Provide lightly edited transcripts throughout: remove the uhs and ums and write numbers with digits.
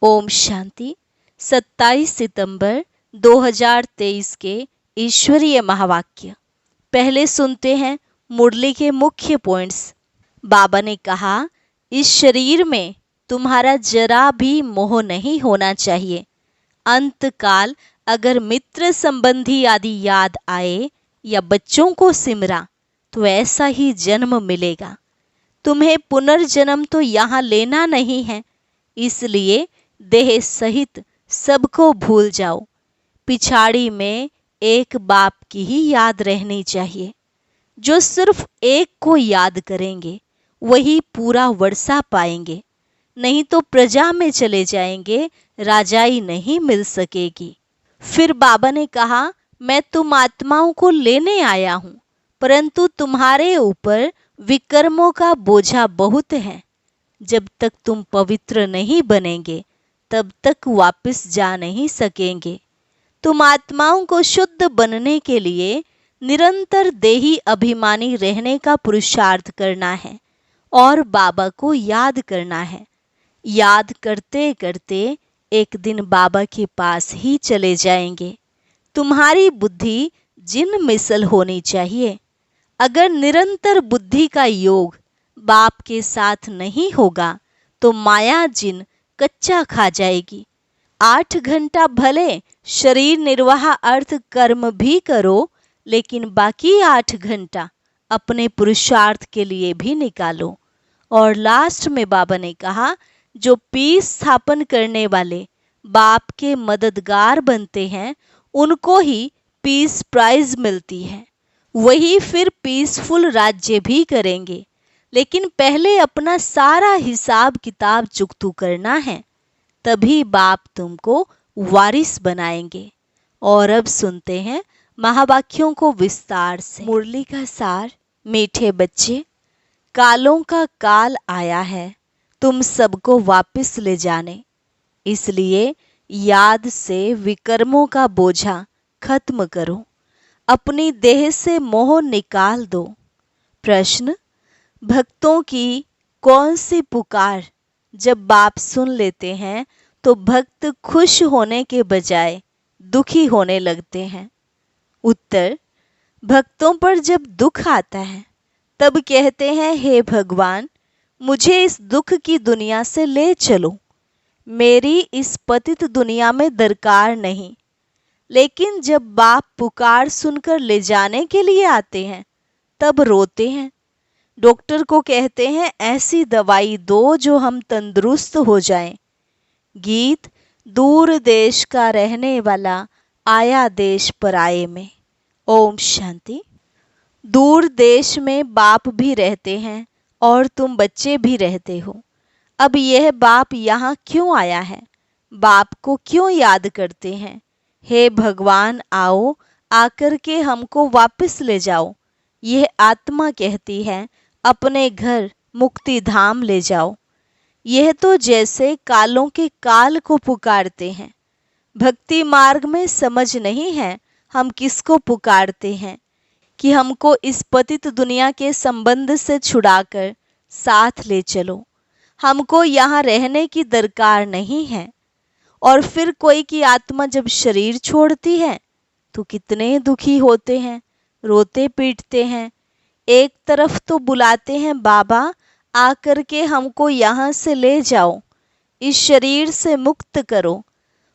ओम शांति। 27 सितंबर 2023 के ईश्वरीय महावाक्य। पहले सुनते हैं मुरली के मुख्य पॉइंट्स। बाबा ने कहा, इस शरीर में तुम्हारा जरा भी मोह नहीं होना चाहिए। अंतकाल अगर मित्र संबंधी आदि याद आए या बच्चों को सिमरा तो ऐसा ही जन्म मिलेगा। तुम्हें पुनर्जन्म तो यहाँ लेना नहीं है, इसलिए देह सहित सबको भूल जाओ। पिछाड़ी में एक बाप की ही याद रहनी चाहिए। जो सिर्फ एक को याद करेंगे वही पूरा वर्षा पाएंगे, नहीं तो प्रजा में चले जाएंगे, राजाई नहीं मिल सकेगी। फिर बाबा ने कहा, मैं तुम आत्माओं को लेने आया हूँ, परंतु तुम्हारे ऊपर विकर्मों का बोझा बहुत है। जब तक तुम पवित्र नहीं बनेंगे तब तक वापस जा नहीं सकेंगे। तुम आत्माओं को शुद्ध बनने के लिए निरंतर देही अभिमानी रहने का पुरुषार्थ करना है और बाबा को याद करना है। याद करते करते एक दिन बाबा के पास ही चले जाएंगे। तुम्हारी बुद्धि जिन मिसल होनी चाहिए। अगर निरंतर बुद्धि का योग बाप के साथ नहीं होगा तो माया जिन कच्चा खा जाएगी। 8 घंटा भले शरीर निर्वाह अर्थ कर्म भी करो, लेकिन बाकी 8 घंटा अपने पुरुषार्थ के लिए भी निकालो। और लास्ट में बाबा ने कहा, जो पीस स्थापन करने वाले बाप के मददगार बनते हैं उनको ही पीस प्राइज मिलती है। वही फिर पीसफुल राज्य भी करेंगे, लेकिन पहले अपना सारा हिसाब किताब चुकतू करना है, तभी बाप तुमको वारिस बनाएंगे। और अब सुनते हैं महावाक्यों को विस्तार से। मुरली का सार। मीठे बच्चे, कालों का काल आया है तुम सबको वापस ले जाने, इसलिए याद से विकर्मों का बोझा खत्म करो। अपनी देह से मोह निकाल दो। प्रश्न, भक्तों की कौन सी पुकार जब बाप सुन लेते हैं तो भक्त खुश होने के बजाय दुखी होने लगते हैं? उत्तर, भक्तों पर जब दुख आता है तब कहते हैं, हे भगवान, मुझे इस दुख की दुनिया से ले चलो, मेरी इस पतित दुनिया में दरकार नहीं। लेकिन जब बाप पुकार सुनकर ले जाने के लिए आते हैं तब रोते हैं। डॉक्टर को कहते हैं, ऐसी दवाई दो जो हम तंदुरुस्त हो जाएं। गीत, दूर देश का रहने वाला आया देश पराये में। ओम शांति। दूर देश में बाप भी रहते हैं और तुम बच्चे भी रहते हो। अब यह बाप यहाँ क्यों आया है? बाप को क्यों याद करते हैं? हे भगवान, आओ, आकर के हमको वापस ले जाओ। यह आत्मा कहती है, अपने घर मुक्ति धाम ले जाओ। यह तो जैसे कालों के काल को पुकारते हैं। भक्ति मार्ग में समझ नहीं है हम किसको पुकारते हैं कि हमको इस पतित दुनिया के संबंध से छुड़ाकर साथ ले चलो। हमको यहाँ रहने की दरकार नहीं है। और फिर कोई की आत्मा जब शरीर छोड़ती है तो कितने दुखी होते हैं, रोते पीटते हैं। एक तरफ तो बुलाते हैं, बाबा आकर के हमको यहाँ से ले जाओ, इस शरीर से मुक्त करो,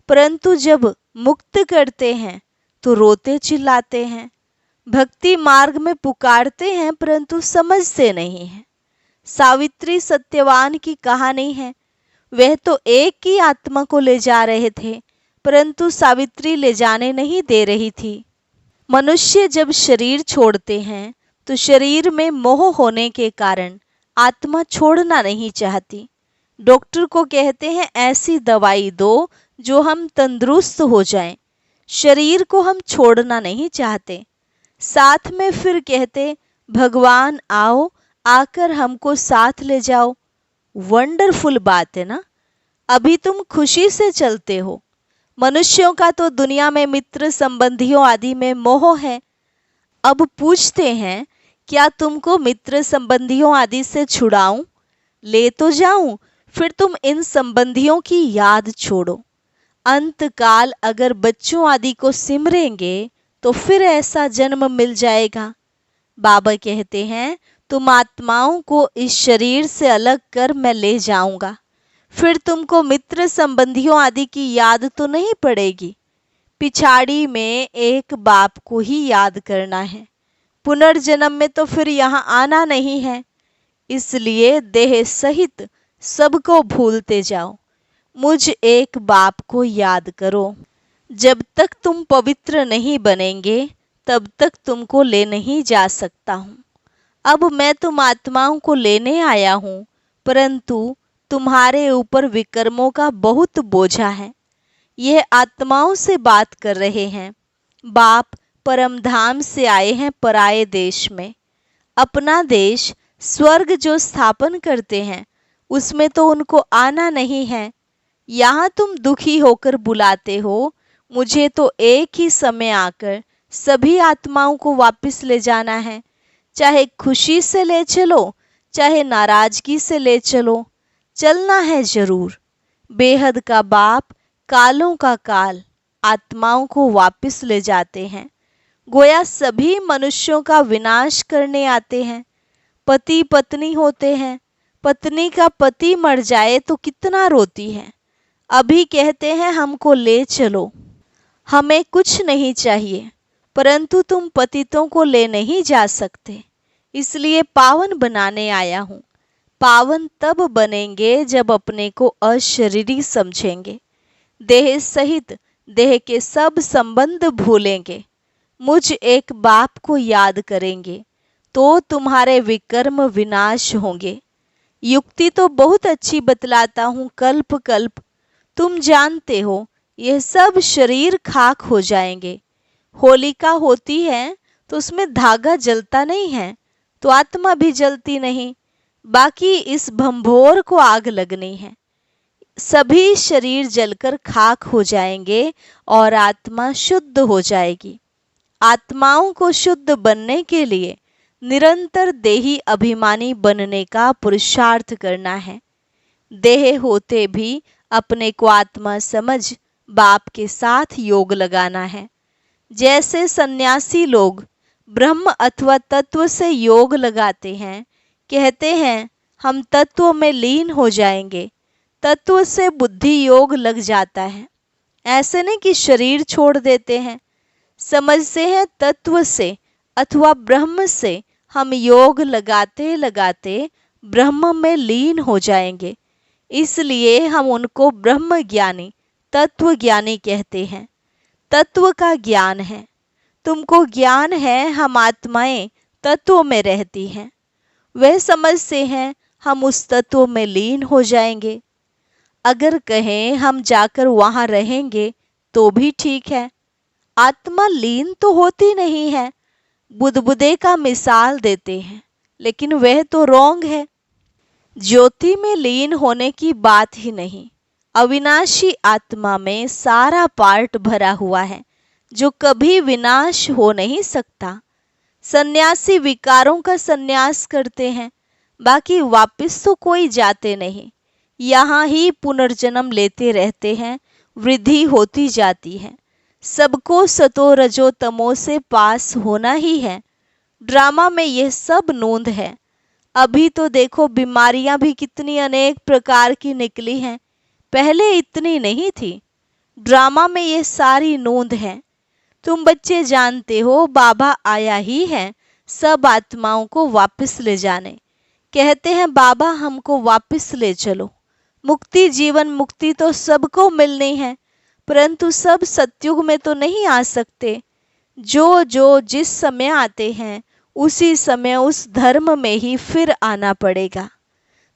परंतु जब मुक्त करते हैं तो रोते चिल्लाते हैं। भक्ति मार्ग में पुकारते हैं परंतु समझते नहीं हैं। सावित्री सत्यवान की कहानी है। वह तो एक ही आत्मा को ले जा रहे थे, परंतु सावित्री ले जाने नहीं दे रही थी। मनुष्य जब शरीर छोड़ते हैं तो शरीर में मोह होने के कारण आत्मा छोड़ना नहीं चाहती। डॉक्टर को कहते हैं, ऐसी दवाई दो जो हम तंदुरुस्त हो जाएं। शरीर को हम छोड़ना नहीं चाहते। साथ में फिर कहते, भगवान आओ, आकर हमको साथ ले जाओ। वंडरफुल बात है ना। अभी तुम खुशी से चलते हो। मनुष्यों का तो दुनिया में मित्र संबंधियों आदि में मोह है। अब पूछते हैं, क्या तुमको मित्र संबंधियों आदि से छुड़ाऊं? ले तो जाऊं, फिर तुम इन संबंधियों की याद छोड़ो। अंतकाल अगर बच्चों आदि को सिमरेंगे तो फिर ऐसा जन्म मिल जाएगा। बाबा कहते हैं तुम आत्माओं को इस शरीर से अलग कर मैं ले जाऊंगा। फिर तुमको मित्र संबंधियों आदि की याद तो नहीं पड़ेगी। पिछाड़ी में एक बाप को ही याद करना है। पुनर्जन्म में तो फिर यहाँ आना नहीं है। इसलिए देह सहित सबको भूलते जाओ। मुझ एक बाप को याद करो। जब तक तुम पवित्र नहीं बनेंगे तब तक तुमको ले नहीं जा सकता हूँ। अब मैं तुम आत्माओं को लेने आया हूँ, परंतु तुम्हारे ऊपर विकर्मों का बहुत बोझा है। यह आत्माओं से बात कर रहे हैं। बाप परमधाम से आए हैं पराये देश में। अपना देश स्वर्ग जो स्थापन करते हैं उसमें तो उनको आना नहीं है। यहाँ तुम दुखी होकर बुलाते हो। मुझे तो एक ही समय आकर सभी आत्माओं को वापस ले जाना है। चाहे खुशी से ले चलो, चाहे नाराजगी से ले चलो, चलना है जरूर। बेहद का बाप कालों का काल आत्माओं को वापस ले जाते हैं। गोया सभी मनुष्यों का विनाश करने आते हैं। पति पत्नी होते हैं। पत्नी का पति मर जाए तो कितना रोती है। अभी कहते हैं हमको ले चलो, हमें कुछ नहीं चाहिए, परंतु तुम पतितों को ले नहीं जा सकते। इसलिए पावन बनाने आया हूँ। पावन तब बनेंगे जब अपने को अशरीरी समझेंगे। देह सहित देह के सब संबंध भूलेंगे। मुझ एक बाप को याद करेंगे तो तुम्हारे विकर्म विनाश होंगे। युक्ति तो बहुत अच्छी बतलाता हूँ कल्प कल्प। तुम जानते हो यह सब शरीर खाक हो जाएंगे। होलिका होती है तो उसमें धागा जलता नहीं है, तो आत्मा भी जलती नहीं। बाकी इस भंभोर को आग लगनी है। सभी शरीर जलकर खाक हो जाएंगे और आत्मा शुद्ध हो जाएगी। आत्माओं को शुद्ध बनने के लिए निरंतर देही अभिमानी बनने का पुरुषार्थ करना है। देह होते भी अपने को आत्मा समझ बाप के साथ योग लगाना है। जैसे सन्यासी लोग ब्रह्म अथवा तत्व से योग लगाते हैं, कहते हैं हम तत्व में लीन हो जाएंगे। तत्व से बुद्धि योग लग जाता है। ऐसे नहीं कि शरीर छोड़ देते हैं। समझते हैं तत्व से अथवा ब्रह्म से हम योग लगाते लगाते ब्रह्म में लीन हो जाएंगे। इसलिए हम उनको ब्रह्म ज्ञानी तत्व ज्ञानी कहते हैं। तत्व का ज्ञान है। तुमको ज्ञान है हम आत्माएं तत्व में रहती हैं। वह समझते हैं हम उस तत्व में लीन हो जाएंगे। अगर कहें हम जाकर वहां रहेंगे तो भी ठीक है। आत्मा लीन तो होती नहीं है। बुदबुदे का मिसाल देते हैं, लेकिन वह तो रोंग है। ज्योति में लीन होने की बात ही नहीं। अविनाशी आत्मा में सारा पार्ट भरा हुआ है जो कभी विनाश हो नहीं सकता। सन्यासी विकारों का सन्यास करते हैं, बाकी वापस तो कोई जाते नहीं। यहाँ ही पुनर्जन्म लेते रहते हैं। वृद्धि होती जाती है। सबको सतो रजो तमो से पास होना ही है। ड्रामा में यह सब नोंद है। अभी तो देखो बीमारियां भी कितनी अनेक प्रकार की निकली हैं। पहले इतनी नहीं थी। ड्रामा में यह सारी नोंद है। तुम बच्चे जानते हो बाबा आया ही है सब आत्माओं को वापस ले जाने। कहते हैं बाबा हमको वापस ले चलो। मुक्ति जीवन मुक्ति तो सबको मिलनी है, परंतु सब सतयुग में तो नहीं आ सकते। जो जो जिस समय आते हैं उसी समय उस धर्म में ही फिर आना पड़ेगा।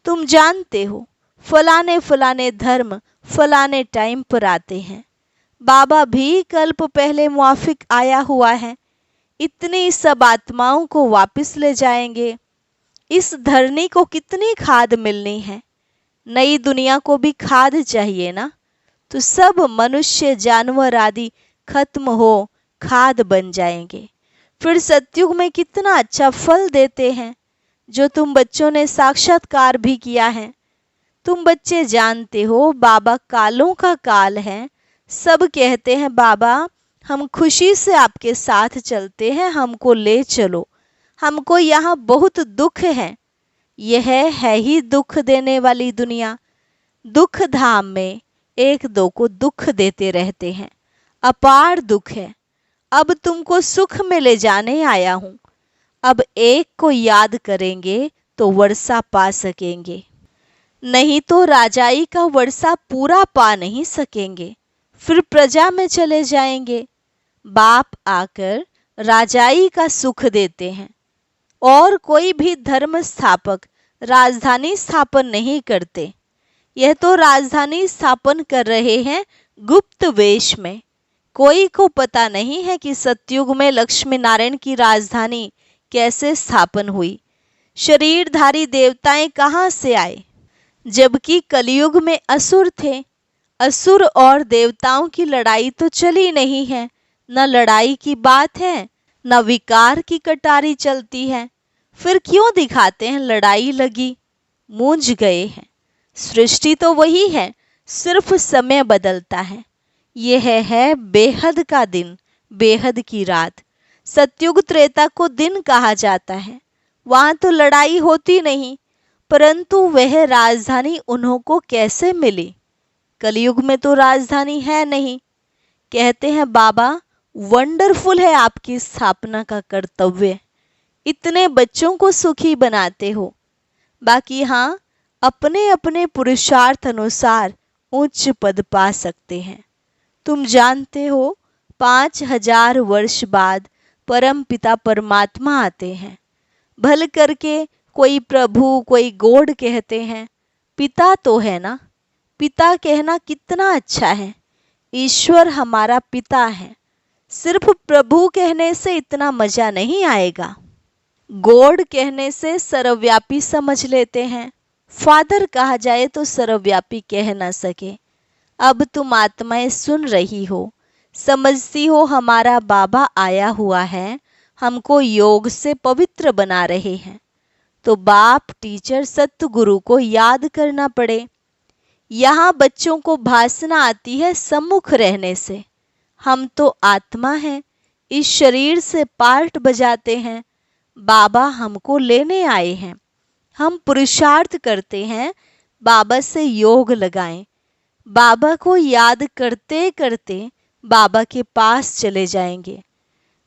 तुम जानते हो फलाने फलाने धर्म फलाने टाइम पर आते हैं। बाबा भी कल्प पहले मुआफिक आया हुआ है। इतनी सब आत्माओं को वापस ले जाएंगे। इस धरनी को कितनी खाद मिलनी है। नई दुनिया को भी खाद चाहिए ना। तो सब मनुष्य जानवर आदि खत्म हो खाद बन जाएंगे। फिर सतयुग में कितना अच्छा फल देते हैं, जो तुम बच्चों ने साक्षात्कार भी किया है। तुम बच्चे जानते हो बाबा कालों का काल है। सब कहते हैं बाबा हम खुशी से आपके साथ चलते हैं, हमको ले चलो, हमको यहाँ बहुत दुख है। यह है ही दुख देने वाली दुनिया। दुख धाम में एक दो को दुख देते रहते हैं, अपार दुख है। अब तुमको सुख में ले जाने आया हूँ। अब एक को याद करेंगे तो वर्षा पा सकेंगे, नहीं तो राजाई का वर्षा पूरा पा नहीं सकेंगे, फिर प्रजा में चले जाएंगे। बाप आकर राजाई का सुख देते हैं। और कोई भी धर्म स्थापक राजधानी स्थापन नहीं करते। यह तो राजधानी स्थापन कर रहे हैं गुप्त वेश में। कोई को पता नहीं है कि सतयुग में लक्ष्मी नारायण की राजधानी कैसे स्थापन हुई। शरीरधारी देवताएं कहाँ से आए, जबकि कलयुग में असुर थे। असुर और देवताओं की लड़ाई तो चली नहीं है, न लड़ाई की बात है, न विकार की कटारी चलती है। फिर क्यों दिखाते हैं लड़ाई लगी? मूंझ गए हैं। सृष्टि तो वही है, सिर्फ समय बदलता है। यह है बेहद का दिन, बेहद की रात। सतयुग त्रेता को दिन कहा जाता है। वहां तो लड़ाई होती नहीं, परंतु वह राजधानी उन्हों को कैसे मिली? कलयुग में तो राजधानी है नहीं। कहते हैं बाबा वंडरफुल है आपकी स्थापना का कर्तव्य, इतने बच्चों को सुखी बनाते हो। बाकी हाँ, अपने अपने पुरुषार्थ अनुसार उच्च पद पा सकते हैं। तुम जानते हो 5000 वर्ष बाद परम पिता परमात्मा आते हैं। भल करके कोई प्रभु कोई गॉड कहते हैं, पिता तो है ना। पिता कहना कितना अच्छा है। ईश्वर हमारा पिता है। सिर्फ प्रभु कहने से इतना मजा नहीं आएगा। गॉड कहने से सर्वव्यापी समझ लेते हैं। फादर कहा जाए तो सर्वव्यापी कह न सके। अब तुम आत्माएं सुन रही हो, समझती हो हमारा बाबा आया हुआ है, हमको योग से पवित्र बना रहे हैं। तो बाप टीचर सतगुरु को याद करना पड़े। यहाँ बच्चों को भाषना आती है सम्मुख रहने से। हम तो आत्मा हैं, इस शरीर से पार्ट बजाते हैं। बाबा हमको लेने आए हैं। हम पुरुषार्थ करते हैं बाबा से योग लगाएं। बाबा को याद करते करते बाबा के पास चले जाएंगे।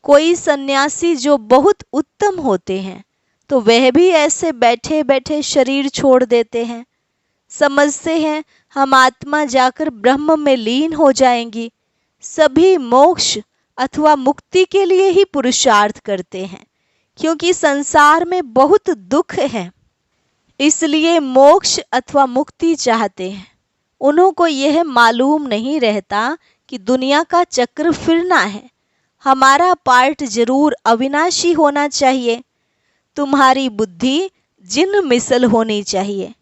कोई सन्यासी जो बहुत उत्तम होते हैं तो वह भी ऐसे बैठे बैठे शरीर छोड़ देते हैं। समझते हैं हम आत्मा जाकर ब्रह्म में लीन हो जाएंगी। सभी मोक्ष अथवा मुक्ति के लिए ही पुरुषार्थ करते हैं, क्योंकि संसार में बहुत दुख है, इसलिए मोक्ष अथवा मुक्ति चाहते हैं। उन्हों को यह मालूम नहीं रहता कि दुनिया का चक्र फिरना है। हमारा पार्ट जरूर अविनाशी होना चाहिए। तुम्हारी बुद्धि जिन मिसल होनी चाहिए।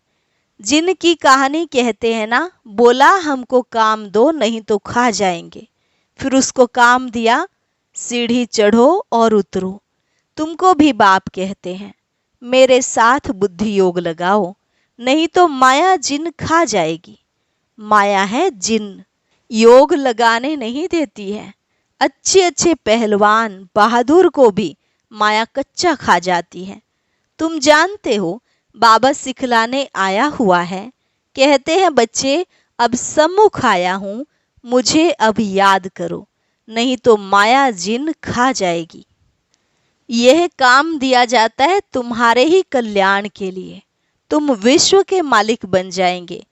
जिन की कहानी कहते हैं ना, बोला हमको काम दो नहीं तो खा जाएंगे। फिर उसको काम दिया, सीढ़ी चढ़ो और उतरो। तुमको भी बाप कहते हैं मेरे साथ बुद्धि योग लगाओ, नहीं तो माया जिन खा जाएगी। माया है जिन, योग लगाने नहीं देती है। अच्छे अच्छे पहलवान बहादुर को भी माया कच्चा खा जाती है। तुम जानते हो बाबा सिखलाने आया हुआ है। कहते हैं बच्चे अब सम्मुख आया हूँ, मुझे अब याद करो, नहीं तो माया जिन खा जाएगी। यह काम दिया जाता है तुम्हारे ही कल्याण के लिए। तुम विश्व के मालिक बन जाएंगे।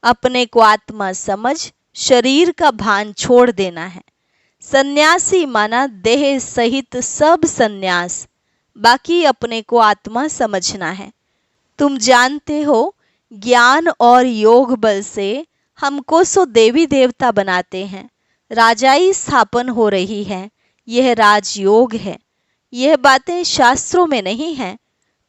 अपने को आत्मा समझ शरीर का भान छोड़ देना है। सन्यासी माना देह सहित सब सन्यास, बाकी अपने को आत्मा समझना है। तुम जानते हो ज्ञान और योग बल से हमको सो देवी देवता बनाते हैं। राजाई स्थापन हो रही है, यह राजयोग है। यह बातें शास्त्रों में नहीं है।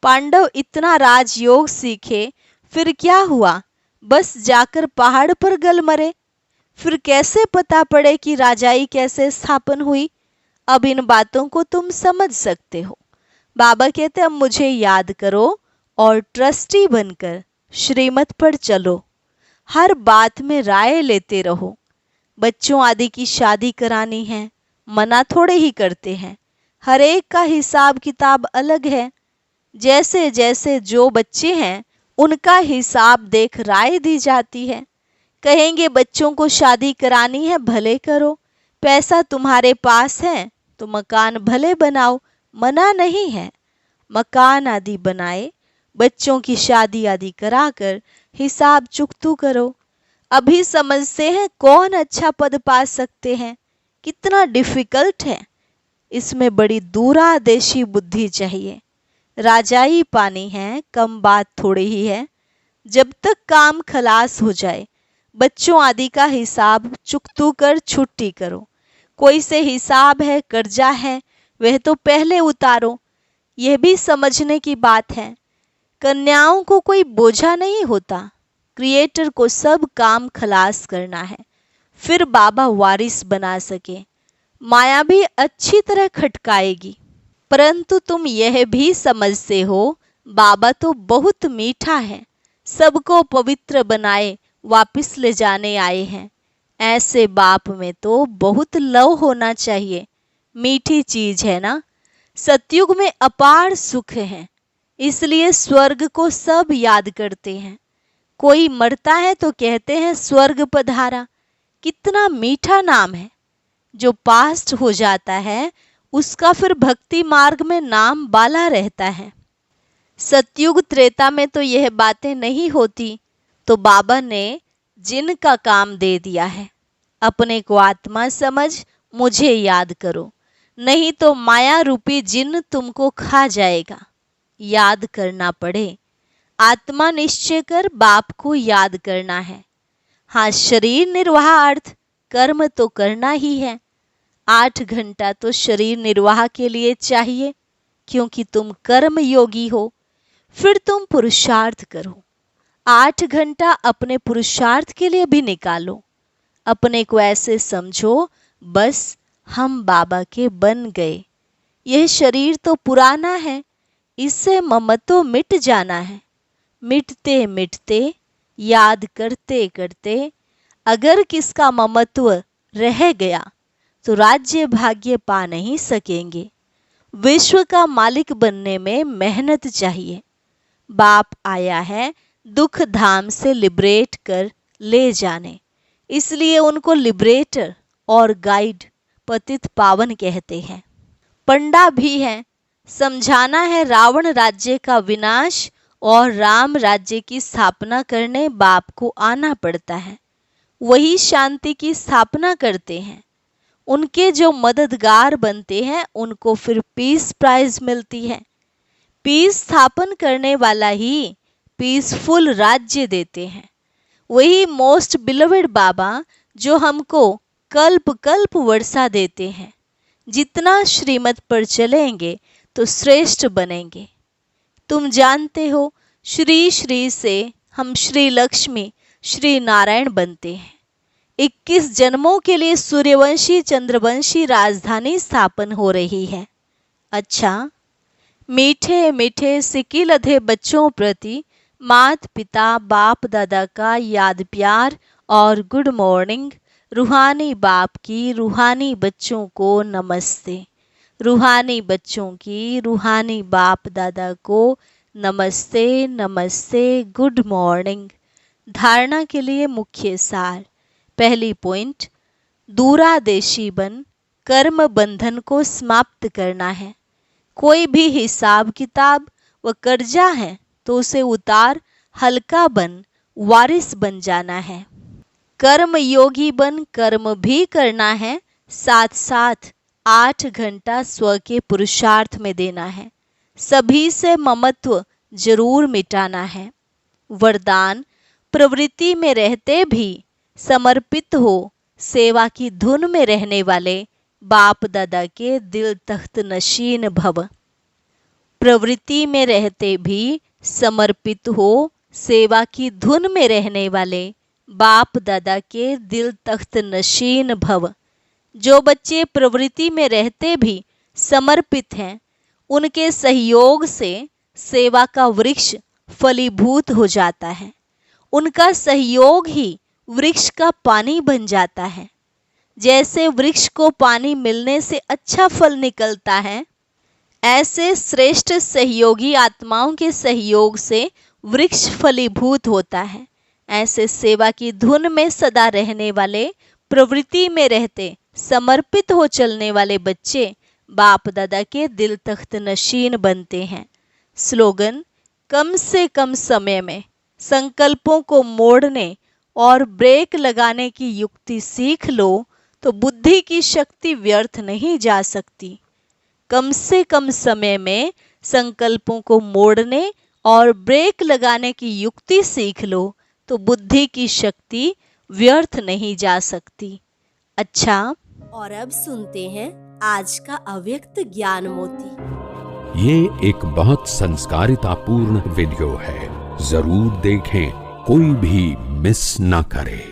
पांडव इतना राजयोग सीखे, फिर क्या हुआ? बस जाकर पहाड़ पर गल मरे। फिर कैसे पता पड़े कि राजाई कैसे स्थापन हुई? अब इन बातों को तुम समझ सकते हो। बाबा कहते अब मुझे याद करो और ट्रस्टी बनकर श्रीमत पर चलो। हर बात में राय लेते रहो। बच्चों आदि की शादी करानी है, मना थोड़े ही करते हैं। हर एक का हिसाब किताब अलग है। जैसे जैसे जो बच्चे हैं उनका हिसाब देख राय दी जाती है। कहेंगे बच्चों को शादी करानी है, भले करो, पैसा तुम्हारे पास है तो मकान भले बनाओ, मना नहीं है। मकान आदि बनाए, बच्चों की शादी आदि कराकर हिसाब चुकतू करो। अभी समझते हैं कौन अच्छा पद पा सकते हैं, कितना डिफिकल्ट है। इसमें बड़ी दूरादेशी बुद्धि चाहिए। राजाई पानी है, कम बात थोड़ी ही है। जब तक काम खलास हो जाए, बच्चों आदि का हिसाब चुकतू कर छुट्टी करो। कोई से हिसाब है, कर्जा है, वह तो पहले उतारो। यह भी समझने की बात है, कन्याओं को कोई बोझा नहीं होता। क्रिएटर को सब काम खलास करना है, फिर बाबा वारिस बना सके। माया भी अच्छी तरह खटकाएगी। परंतु तुम यह भी समझते हो, बाबा तो बहुत मीठा है, सबको पवित्र बनाए वापिस ले जाने आए हैं। ऐसे बाप में तो बहुत लव होना चाहिए। मीठी चीज है ना। सतयुग में अपार सुख है, इसलिए स्वर्ग को सब याद करते हैं। कोई मरता है तो कहते हैं स्वर्ग पधारा। कितना मीठा नाम है। जो पास्ट हो जाता है उसका फिर भक्ति मार्ग में नाम बाला रहता है। सतयुग त्रेता में तो यह बातें नहीं होती, तो बाबा ने जिन का काम दे दिया है। अपने को आत्मा समझ मुझे याद करो, नहीं तो माया रूपी जिन तुमको खा जाएगा। याद करना पड़े, आत्मा निश्चय कर बाप को याद करना है। हाँ, शरीर निर्वाह अर्थ कर्म तो करना ही है। 8 घंटा तो शरीर निर्वाह के लिए चाहिए, क्योंकि तुम कर्म योगी हो। फिर तुम पुरुषार्थ करो। 8 घंटा अपने पुरुषार्थ के लिए भी निकालो। अपने को ऐसे समझो बस हम बाबा के बन गए। यह शरीर तो पुराना है, इससे ममत्व मिट जाना है। मिटते मिटते, याद करते करते, अगर किसका ममत्व रह गया तो राज्य भाग्य पा नहीं सकेंगे। विश्व का मालिक बनने में मेहनत चाहिए। बाप आया है दुख धाम से लिबरेट कर ले जाने, इसलिए उनको लिबरेटर और गाइड, पतित पावन कहते हैं। पंडा भी है, समझाना है रावण राज्य का विनाश और राम राज्य की स्थापना करने बाप को आना पड़ता है। वही शांति की स्थापना करते हैं। उनके जो मददगार बनते हैं उनको फिर पीस प्राइज मिलती है। पीस स्थापन करने वाला ही पीसफुल राज्य देते हैं। वही मोस्ट बिलोवेड बाबा जो हमको कल्प कल्प वर्षा देते हैं। जितना श्रीमत पर चलेंगे तो श्रेष्ठ बनेंगे। तुम जानते हो, श्री श्री से हम श्री लक्ष्मी श्री नारायण बनते हैं। 21 जन्मों के लिए सूर्यवंशी चंद्रवंशी राजधानी स्थापन हो रही है। अच्छा, मीठे मीठे सिक्की लधे बच्चों प्रति मात पिता बाप दादा का याद प्यार और गुड मॉर्निंग। रूहानी बाप की रूहानी बच्चों को नमस्ते। रूहानी बच्चों की रूहानी बाप दादा को नमस्ते नमस्ते, गुड मॉर्निंग। धारणा के लिए मुख्य सार। पहली पॉइंट, दूरादेशी बन कर्म बंधन को समाप्त करना है। कोई भी हिसाब किताब व कर्जा है तो उसे उतार हल्का बन वारिस बन जाना है। कर्म योगी बन कर्म भी करना है, साथ साथ 8 घंटा स्व के पुरुषार्थ में देना है। सभी से ममत्व जरूर मिटाना है। वरदान, प्रवृत्ति में रहते भी समर्पित हो सेवा की धुन में रहने वाले बाप दादा के दिल तख्त नशीन भव। प्रवृत्ति में रहते भी समर्पित हो सेवा की धुन में रहने वाले बाप दादा के दिल तख्त नशीन भव। जो बच्चे प्रवृत्ति में रहते भी समर्पित हैं, उनके सहयोग से सेवा का वृक्ष फलीभूत हो जाता है उनका सहयोग ही वृक्ष का पानी बन जाता है। जैसे वृक्ष को पानी मिलने से अच्छा फल निकलता है, ऐसे श्रेष्ठ सहयोगी आत्माओं के सहयोग से वृक्ष फलीभूत होता है। ऐसे सेवा की धुन में सदा रहने वाले, प्रवृत्ति में रहते, समर्पित हो चलने वाले बच्चे बाप दादा के दिल तख्त नशीन बनते हैं। स्लोगन: कम से कम समय में संकल्पों को मोड़ने और ब्रेक लगाने की युक्ति सीख लो तो बुद्धि की शक्ति व्यर्थ नहीं जा सकती। कम से कम समय में संकल्पों को मोड़ने और ब्रेक लगाने की युक्ति सीख लो तो बुद्धि की शक्ति व्यर्थ नहीं जा सकती। अच्छा, और अब सुनते हैं आज का अव्यक्त ज्ञान मोती। ये एक बहुत संस्कारितापूर्ण वीडियो है, जरूर देखें, कोई भी मिस ना करे।